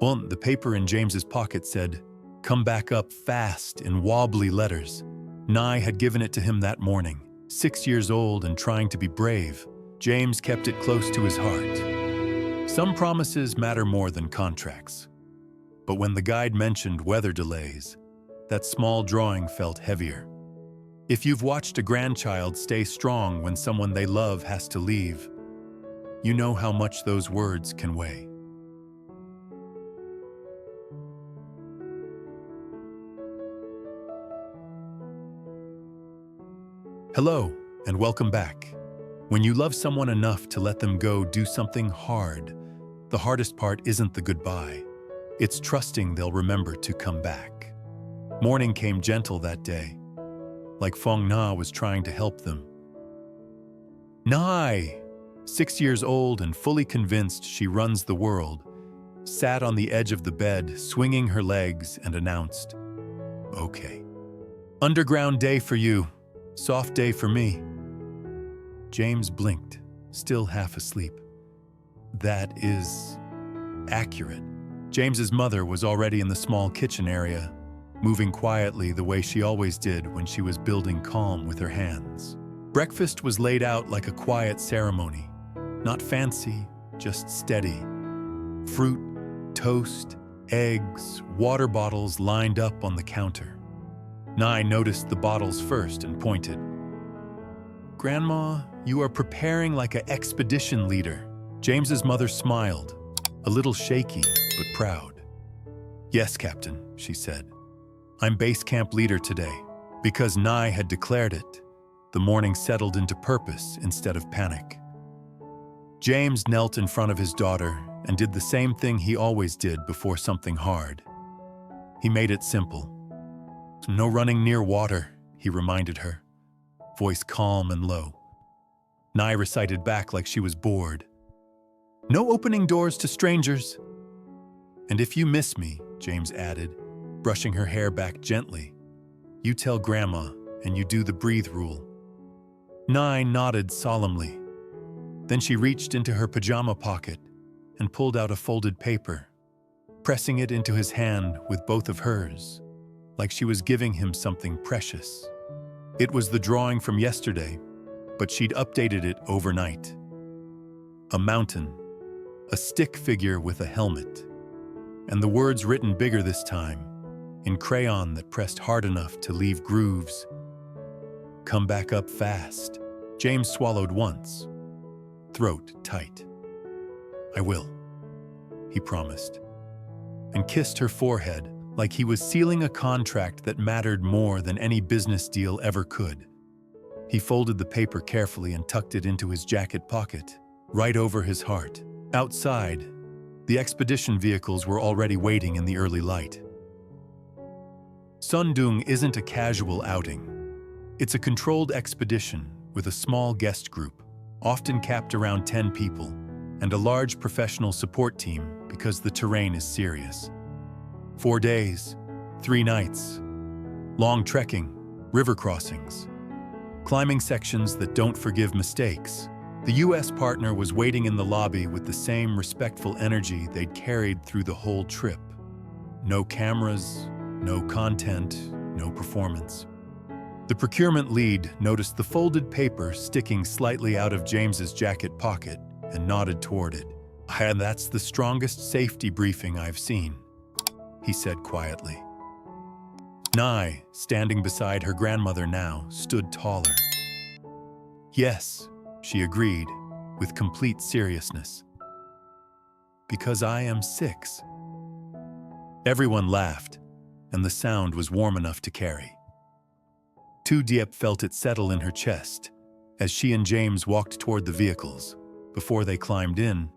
Well, the paper in James's pocket said, "Come back up fast," in wobbly letters. Nye had given it to him that morning. 6 years old and trying to be brave, James kept it close to his heart. Some promises matter more than contracts. But when the guide mentioned weather delays, that small drawing felt heavier. If you've watched a grandchild stay strong when someone they love has to leave, you know how much those words can weigh. Hello, and welcome back. When you love someone enough to let them go do something hard, the hardest part isn't the goodbye. It's trusting they'll remember to come back. Morning came gentle that day, like Fong Na was trying to help them. Nai, 6 years old and fully convinced she runs the world, sat on the edge of the bed, swinging her legs, and announced, "Okay. Underground day for you. Soft day for me." James blinked, still half asleep. That is accurate. James's mother was already in the small kitchen area, moving quietly the way she always did when she was building calm with her hands. Breakfast was laid out like a quiet ceremony, not fancy, just steady. Fruit, toast, eggs, water bottles lined up on the counter. Nye noticed the bottles first and pointed. "Grandma, you are preparing like an expedition leader." James's mother smiled, a little shaky but proud. "Yes, Captain," she said. "I'm base camp leader today." Because Nye had declared it, the morning settled into purpose instead of panic. James knelt in front of his daughter and did the same thing he always did before something hard. He made it simple. "No running near water," he reminded her, voice calm and low. Nye recited back like she was bored. "No opening doors to strangers." "And if you miss me," James added, brushing her hair back gently, "you tell Grandma and you do the breathe rule." Nye nodded solemnly. Then she reached into her pajama pocket and pulled out a folded paper, pressing it into his hand with both of hers, like she was giving him something precious. It was the drawing from yesterday, but she'd updated it overnight. A mountain, a stick figure with a helmet, and the words written bigger this time, in crayon that pressed hard enough to leave grooves. "Come back up fast." James swallowed once, throat tight. "I will," he promised, and kissed her forehead like he was sealing a contract that mattered more than any business deal ever could. He folded the paper carefully and tucked it into his jacket pocket, right over his heart. Outside, the expedition vehicles were already waiting in the early light. Doong isn't a casual outing. It's a controlled expedition with a small guest group, often capped around 10 people, and a large professional support team because the terrain is serious. 4 days, 3 nights, long trekking, river crossings, climbing sections that don't forgive mistakes. The U.S. partner was waiting in the lobby with the same respectful energy they'd carried through the whole trip. No cameras, no content, no performance. The procurement lead noticed the folded paper sticking slightly out of James's jacket pocket and nodded toward it. "And that's the strongest safety briefing I've seen," he said quietly. Nye, standing beside her grandmother now, stood taller. "Yes," she agreed, with complete seriousness. "Because I am 6. Everyone laughed, and the sound was warm enough to carry. Diep felt it settle in her chest as she and James walked toward the vehicles. Before they climbed in,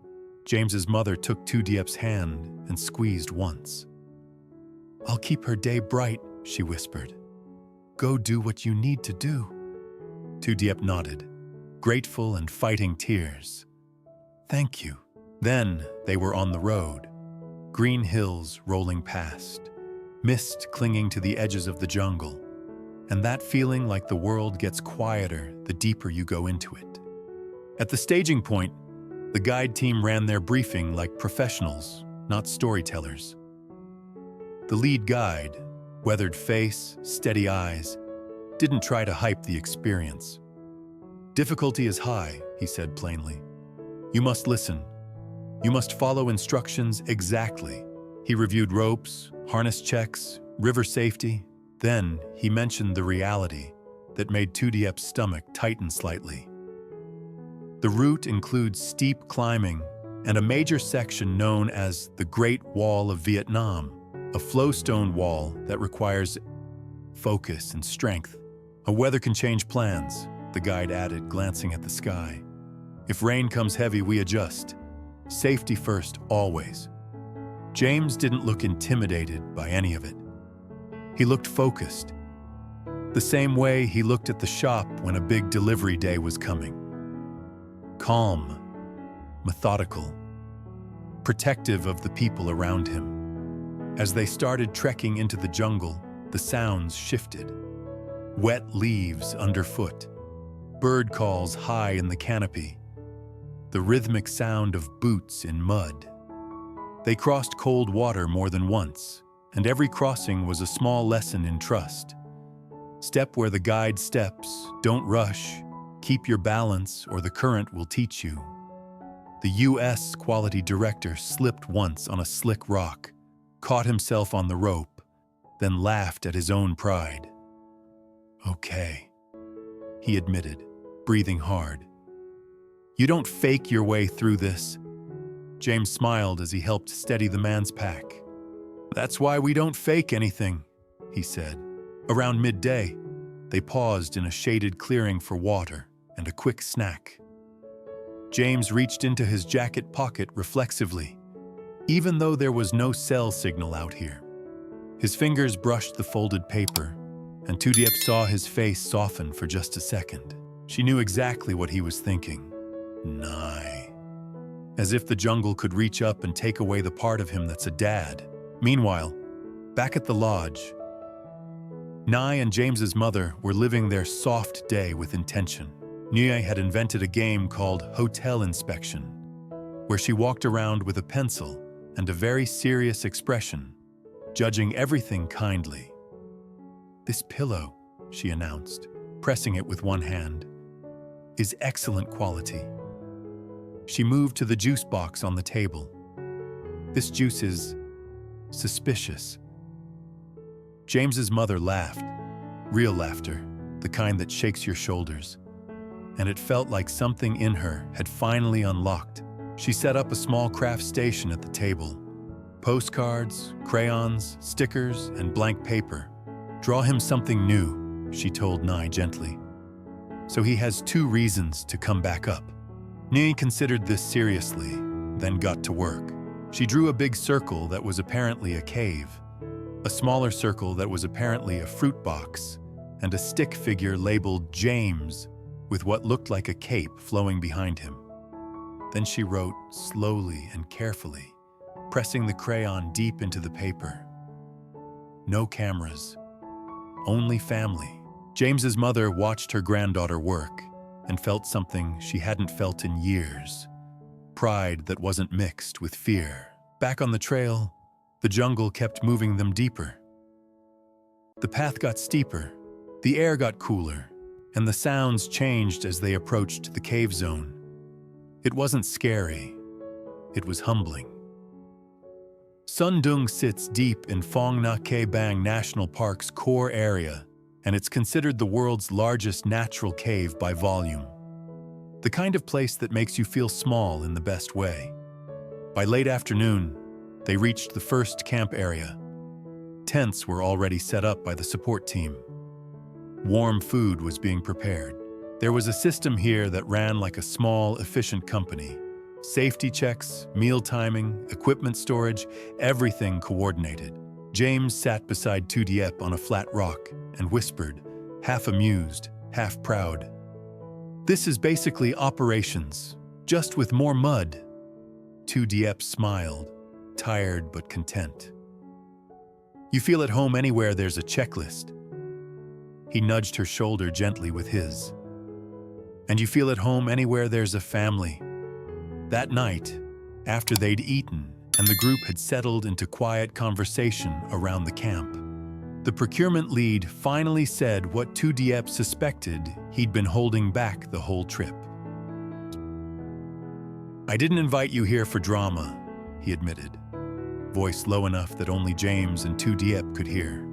James's mother took Diep's hand and squeezed once. "I'll keep her day bright," she whispered. "Go do what you need to do." Diep nodded, grateful and fighting tears. "Thank you." Then they were on the road, green hills rolling past, mist clinging to the edges of the jungle, and that feeling like the world gets quieter the deeper you go into it. At the staging point, the guide team ran their briefing like professionals, not storytellers. The lead guide, weathered face, steady eyes, didn't try to hype the experience. "Difficulty is high," he said plainly. "You must listen. You must follow instructions exactly." He reviewed ropes, harness checks, river safety. Then he mentioned the reality that made Diep's stomach tighten slightly. The route includes steep climbing and a major section known as the Great Wall of Vietnam, a flowstone wall that requires focus and strength. "A weather can change plans," the guide added, glancing at the sky. "If rain comes heavy, we adjust. Safety first, always." James didn't look intimidated by any of it. He looked focused, the same way he looked at the shop when a big delivery day was coming. Calm, methodical, protective of the people around him. As they started trekking into the jungle, the sounds shifted. Wet leaves underfoot, bird calls high in the canopy, the rhythmic sound of boots in mud. They crossed cold water more than once, and every crossing was a small lesson in trust. Step where the guide steps, don't rush, keep your balance or the current will teach you. The U.S. quality director slipped once on a slick rock, caught himself on the rope, then laughed at his own pride. "Okay," he admitted, breathing hard. "You don't fake your way through this." James smiled as he helped steady the man's pack. "That's why we don't fake anything," he said. Around midday, they paused in a shaded clearing for water and a quick snack. James reached into his jacket pocket reflexively, even though there was no cell signal out here. His fingers brushed the folded paper, and Diep saw his face soften for just a second. She knew exactly what he was thinking. Nye. As if the jungle could reach up and take away the part of him that's a dad. Meanwhile, back at the lodge, Nye and James's mother were living their soft day with intention. Nye had invented a game called Hotel Inspection, where she walked around with a pencil and a very serious expression, judging everything kindly. "This pillow," she announced, pressing it with one hand, "is excellent quality." She moved to the juice box on the table. "This juice is suspicious." James's mother laughed, real laughter, the kind that shakes your shoulders, and it felt like something in her had finally unlocked. She set up a small craft station at the table. Postcards, crayons, stickers, and blank paper. "Draw him something new," she told Nye gently. "So he has 2 reasons to come back up." Nye considered this seriously, then got to work. She drew a big circle that was apparently a cave, a smaller circle that was apparently a fruit box, and a stick figure labeled James with what looked like a cape flowing behind him. Then she wrote slowly and carefully, pressing the crayon deep into the paper. "No cameras, only family." James's mother watched her granddaughter work and felt something she hadn't felt in years, pride that wasn't mixed with fear. Back on the trail, the jungle kept moving them deeper. The path got steeper, the air got cooler, and the sounds changed as they approached the cave zone. It wasn't scary, it was humbling. Sun Doong sits deep in Phong Nha Ke Bang National Park's core area, and it's considered the world's largest natural cave by volume. The kind of place that makes you feel small in the best way. By late afternoon, they reached the first camp area. Tents were already set up by the support team. Warm food was being prepared. There was a system here that ran like a small, efficient company. Safety checks, meal timing, equipment storage, everything coordinated. James sat beside Diep on a flat rock and whispered, half amused, half proud. "This is basically operations, just with more mud." Diep smiled, tired but content. "You feel at home anywhere there's a checklist." He nudged her shoulder gently with his. "And you feel at home anywhere there's a family." That night, after they'd eaten and the group had settled into quiet conversation around the camp. The procurement lead finally said what Diep suspected he'd been holding back the whole trip. "I didn't invite you here for drama," he admitted, voice low enough that only James and Diep could hear.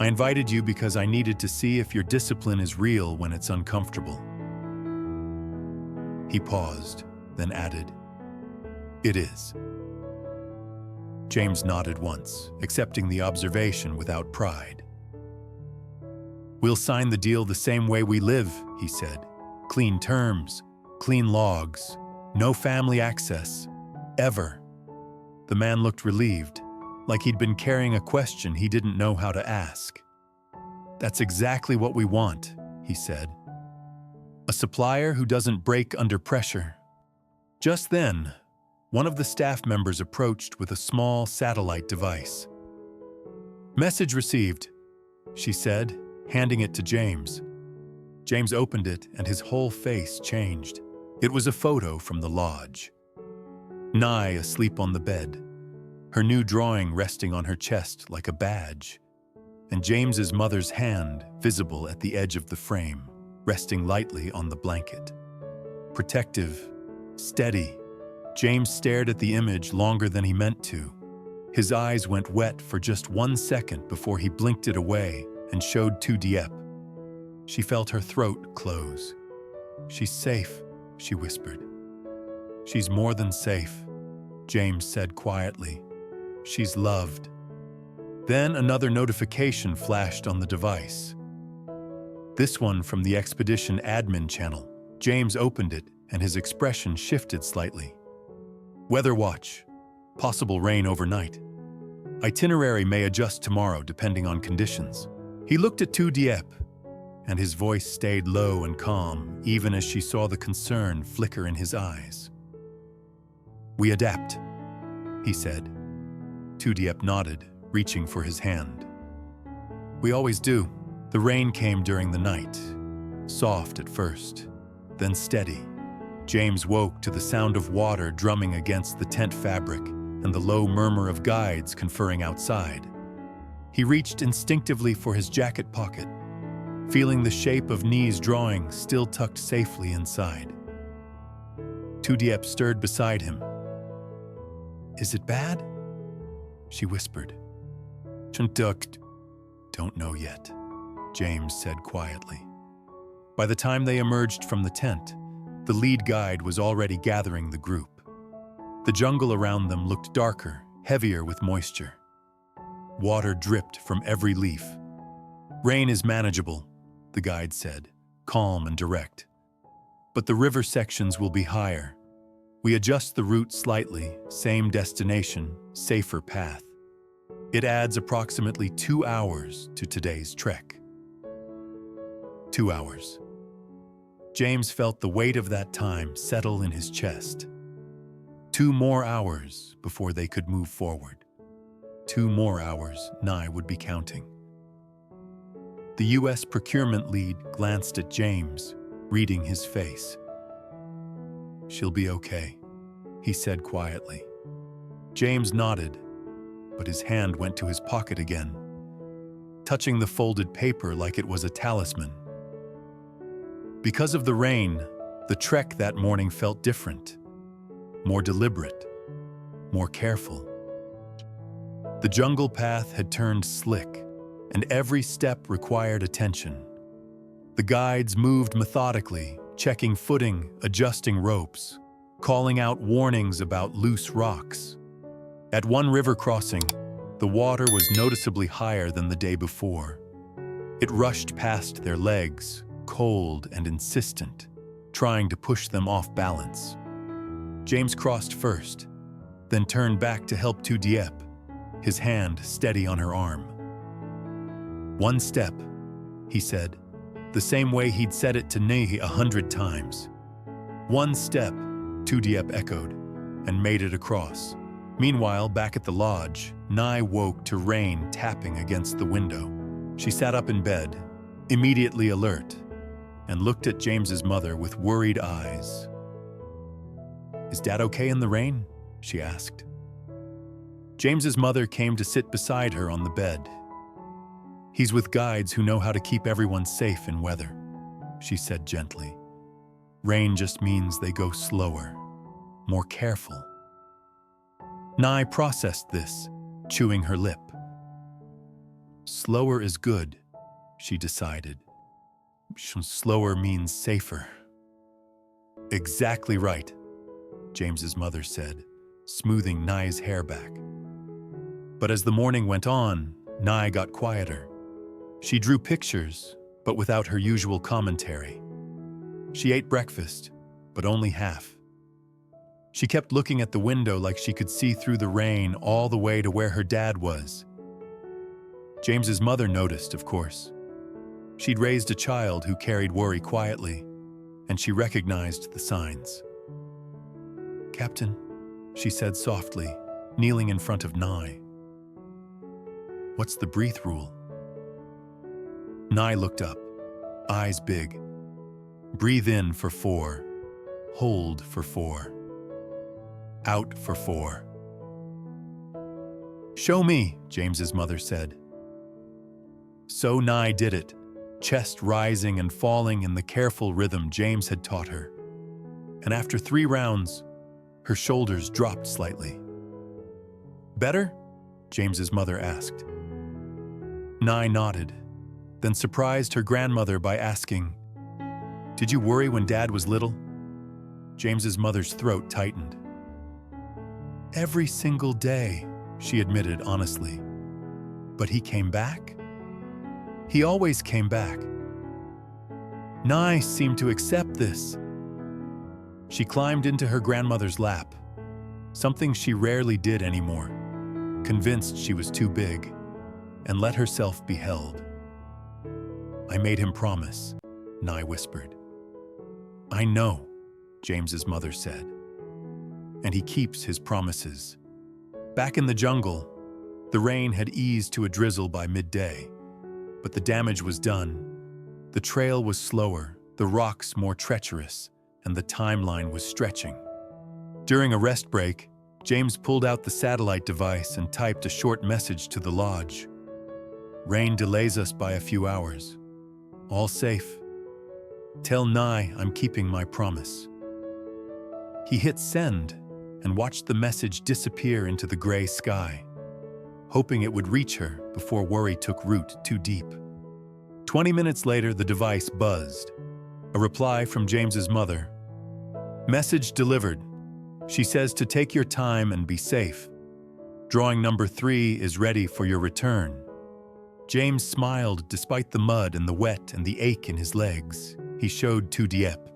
"I invited you because I needed to see if your discipline is real when it's uncomfortable." He paused, then added, "It is." James nodded once, accepting the observation without pride. "We'll sign the deal the same way we live," he said. "Clean terms, clean logs, no family access, ever." The man looked relieved, like he'd been carrying a question he didn't know how to ask. "That's exactly what we want," he said. "A supplier who doesn't break under pressure." Just then, one of the staff members approached with a small satellite device. "Message received," she said, handing it to James. James opened it and his whole face changed. It was a photo from the lodge. Nye asleep on the bed, her new drawing resting on her chest like a badge, and James's mother's hand visible at the edge of the frame, resting lightly on the blanket. Protective, steady, James stared at the image longer than he meant to. His eyes went wet for just 1 second before he blinked it away and showed Diep. She felt her throat close. "She's safe," she whispered. "She's more than safe," James said quietly. "She's loved." Then another notification flashed on the device. This one from the expedition admin channel. James opened it and his expression shifted slightly. "Weather watch. Possible rain overnight. Itinerary may adjust tomorrow depending on conditions." He looked at Diep, and his voice stayed low and calm even as she saw the concern flicker in his eyes. "We adapt," he said. Diep nodded, reaching for his hand. "We always do." The rain came during the night, soft at first, then steady. James woke to the sound of water drumming against the tent fabric and the low murmur of guides conferring outside. He reached instinctively for his jacket pocket, feeling the shape of Nie's drawing still tucked safely inside. Diep stirred beside him. "Is it bad?" she whispered. "Don't know yet," James said quietly. By the time they emerged from the tent, the lead guide was already gathering the group. The jungle around them looked darker, heavier with moisture. Water dripped from every leaf. "Rain is manageable," the guide said, calm and direct. "But the river sections will be higher. We adjust the route slightly, same destination, safer path. It adds approximately 2 hours to today's trek." 2 hours. James felt the weight of that time settle in his chest. 2 more hours before they could move forward. 2 more hours Nye would be counting. The U.S. procurement lead glanced at James, reading his face. "She'll be okay," he said quietly. James nodded, but his hand went to his pocket again, touching the folded paper like it was a talisman. Because of the rain, the trek that morning felt different, more deliberate, more careful. The jungle path had turned slick, and every step required attention. The guides moved methodically, checking footing, adjusting ropes, calling out warnings about loose rocks. At one river crossing, the water was noticeably higher than the day before. It rushed past their legs, cold and insistent, trying to push them off balance. James crossed first, then turned back to help Diep, his hand steady on her arm. "One step," he said, the same way he'd said it to Nehi 100 times. "One step," Diep echoed, and made it across. Meanwhile, back at the lodge, Nye woke to rain tapping against the window. She sat up in bed, immediately alert, and looked at James's mother with worried eyes. "Is Dad okay in the rain?" she asked. James's mother came to sit beside her on the bed. He's with guides who know how to keep everyone safe in weather, she said gently. Rain just means they go slower, more careful. Nye processed this, chewing her lip. Slower is good, she decided. Slower means safer. Exactly right, James's mother said, smoothing Nye's hair back. But as the morning went on, Nye got quieter. She drew pictures, but without her usual commentary. She ate breakfast, but only half. She kept looking at the window like she could see through the rain all the way to where her dad was. James's mother noticed, of course. She'd raised a child who carried worry quietly, and she recognized the signs. Captain, she said softly, kneeling in front of Nye. What's the breathe rule? Nye looked up, eyes big. Breathe in for 4, hold for 4, out for 4. Show me, James's mother said. So Nye did it, chest rising and falling in the careful rhythm James had taught her. And after 3 rounds, her shoulders dropped slightly. Better? James's mother asked. Nye nodded, then surprised her grandmother by asking, Did you worry when Dad was little? James's mother's throat tightened. Every single day, she admitted honestly. But he came back? He always came back. Nye seemed to accept this. She climbed into her grandmother's lap, something she rarely did anymore, convinced she was too big, and let herself be held. I made him promise, Nye whispered. I know, James's mother said. And he keeps his promises. Back in the jungle, the rain had eased to a drizzle by midday, but the damage was done. The trail was slower, the rocks more treacherous, and the timeline was stretching. During a rest break, James pulled out the satellite device and typed a short message to the lodge. Rain delays us by a few hours. All safe. Tell Nye I'm keeping my promise. He hit send and watched the message disappear into the gray sky, hoping it would reach her before worry took root too deep. 20 minutes later, the device buzzed. A reply from James's mother. Message delivered. She says to take your time and be safe. Drawing number 3 is ready for your return. James smiled despite the mud and the wet and the ache in his legs. He showed to Diep.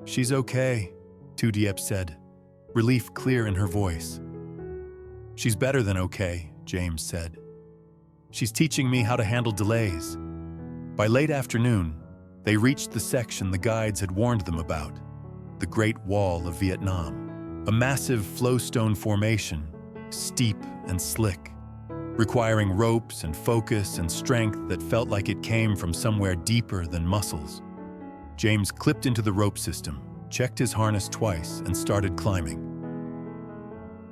She's okay, Diep said, relief clear in her voice. She's better than okay, James said. She's teaching me how to handle delays. By late afternoon, they reached the section the guides had warned them about, the Great Wall of Vietnam, a massive flowstone formation, steep and slick, requiring ropes and focus and strength that felt like it came from somewhere deeper than muscles. James clipped into the rope system, checked his harness twice, and started climbing.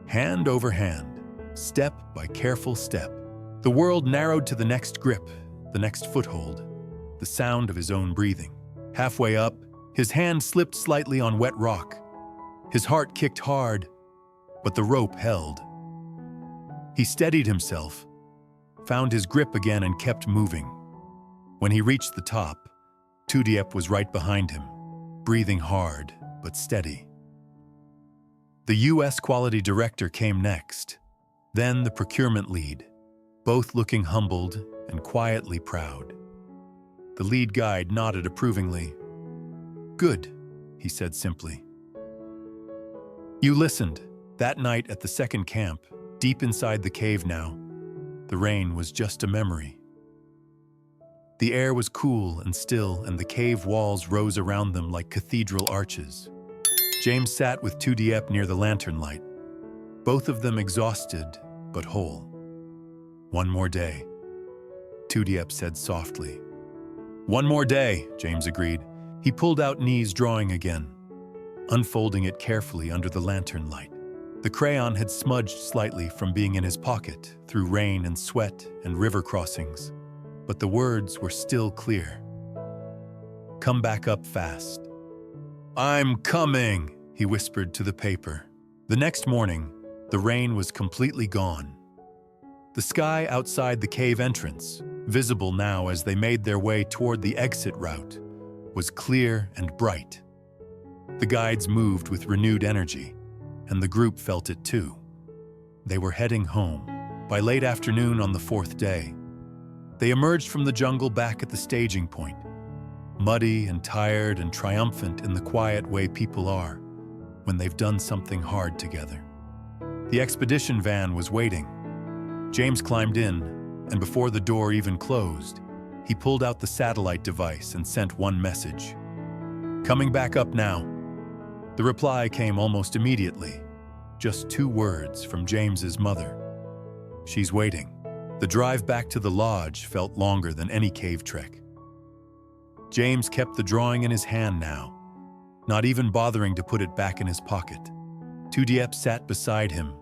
Hand over hand, step by careful step, the world narrowed to the next grip, the next foothold, the sound of his own breathing. Halfway up, his hand slipped slightly on wet rock. His heart kicked hard, but the rope held. He steadied himself, found his grip again, and kept moving. When he reached the top, Diep was right behind him, breathing hard but steady. The U.S. quality director came next, then the procurement lead, both looking humbled and quietly proud. The lead guide nodded approvingly. Good, he said simply. You listened. That night at the second camp, deep inside the cave now, the rain was just a memory. The air was cool and still, and the cave walls rose around them like cathedral arches. James sat with Diep near the lantern light, both of them exhausted but whole. One more day, Diep said softly. One more day, James agreed. He pulled out Knee's drawing again. unfolding it carefully under the lantern light. The crayon had smudged slightly from being in his pocket through rain and sweat and river crossings, but the words were still clear. "Come back up fast." "I'm coming," he whispered to the paper. The next morning, the rain was completely gone. The sky outside the cave entrance, visible now as they made their way toward the exit route, was clear and bright. The guides moved with renewed energy, and the group felt it too. They were heading home. By late afternoon on the fourth day, they emerged from the jungle back at the staging point, muddy and tired and triumphant in the quiet way people are when they've done something hard together. The expedition van was waiting. James climbed in, and before the door even closed, he pulled out the satellite device and sent one message. "Coming back up now." The reply came almost immediately, just 2 words from James's mother. "She's waiting." The drive back to the lodge felt longer than any cave trek. James kept the drawing in his hand now, not even bothering to put it back in his pocket. Diep sat beside him,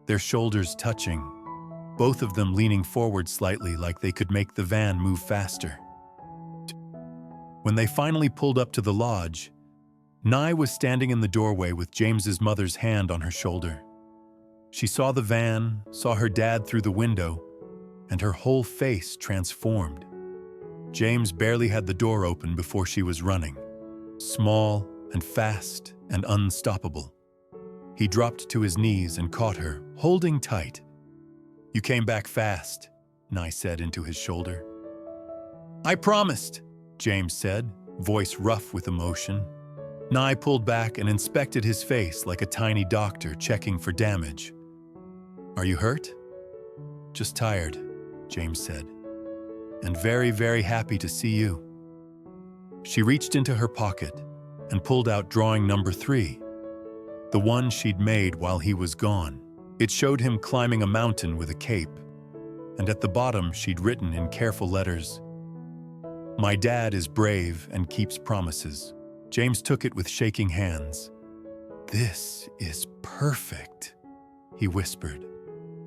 their shoulders touching, both of them leaning forward slightly like they could make the van move faster. When they finally pulled up to the lodge, Nye was standing in the doorway with James's mother's hand on her shoulder. She saw the van, saw her dad through the window, and her whole face transformed. James barely had the door open before she was running, small and fast and unstoppable. He dropped to his knees and caught her, holding tight. "You came back fast," Nye said into his shoulder. "I promised," James said, voice rough with emotion. Nye pulled back and inspected his face like a tiny doctor checking for damage. "Are you hurt?" "Just tired," James said. "And very, very happy to see you." She reached into her pocket and pulled out drawing number 3, the one she'd made while he was gone. It showed him climbing a mountain with a cape, and at the bottom she'd written in careful letters, "My dad is brave and keeps promises." James took it with shaking hands. "This is perfect," he whispered.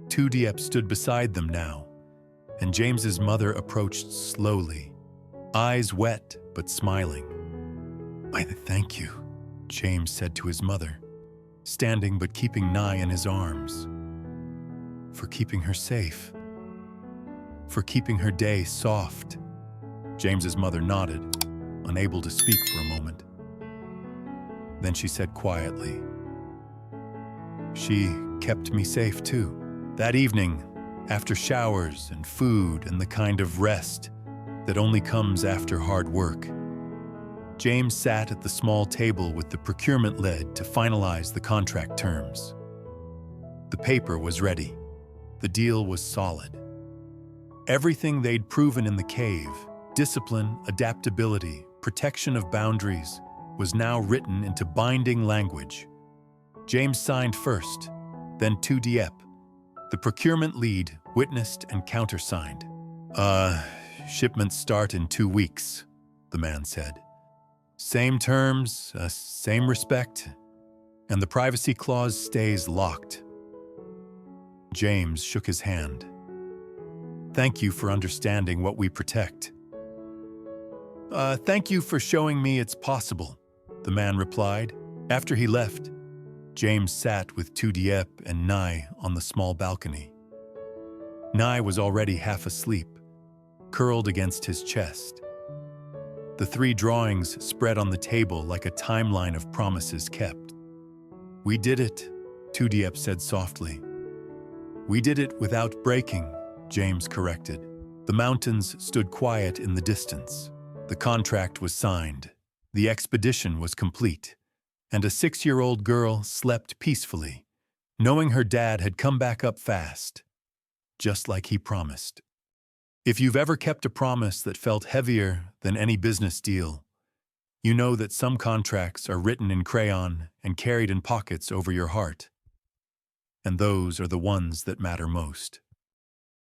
Diep stood beside them now, and James's mother approached slowly, eyes wet but smiling. "I thank you," James said to his mother, standing but keeping Nye in his arms. "For keeping her safe. For keeping her day soft." James's mother nodded, unable to speak for a moment. Then she said quietly, "She kept me safe too." That evening, after showers and food and the kind of rest that only comes after hard work, James sat at the small table with the procurement lead to finalize the contract terms. The paper was ready. The deal was solid. Everything they'd proven in the cave, discipline, adaptability, protection of boundaries, was now written into binding language. James signed first, then Diep. The procurement lead witnessed and countersigned. Shipments start in 2 weeks, the man said. "Same terms, same respect, and the privacy clause stays locked." James shook his hand. "Thank you for understanding what we protect." Thank you for showing me it's possible," the man replied. After he left, James sat with Diep and Nye on the small balcony. Nye was already half asleep, curled against his chest. The 3 drawings spread on the table like a timeline of promises kept. "We did it," Diep said softly. "We did it without breaking," James corrected. The mountains stood quiet in the distance. The contract was signed. The expedition was complete, and a 6-year-old girl slept peacefully, knowing her dad had come back up fast, just like he promised. If you've ever kept a promise that felt heavier than any business deal, you know that some contracts are written in crayon and carried in pockets over your heart. And those are the ones that matter most.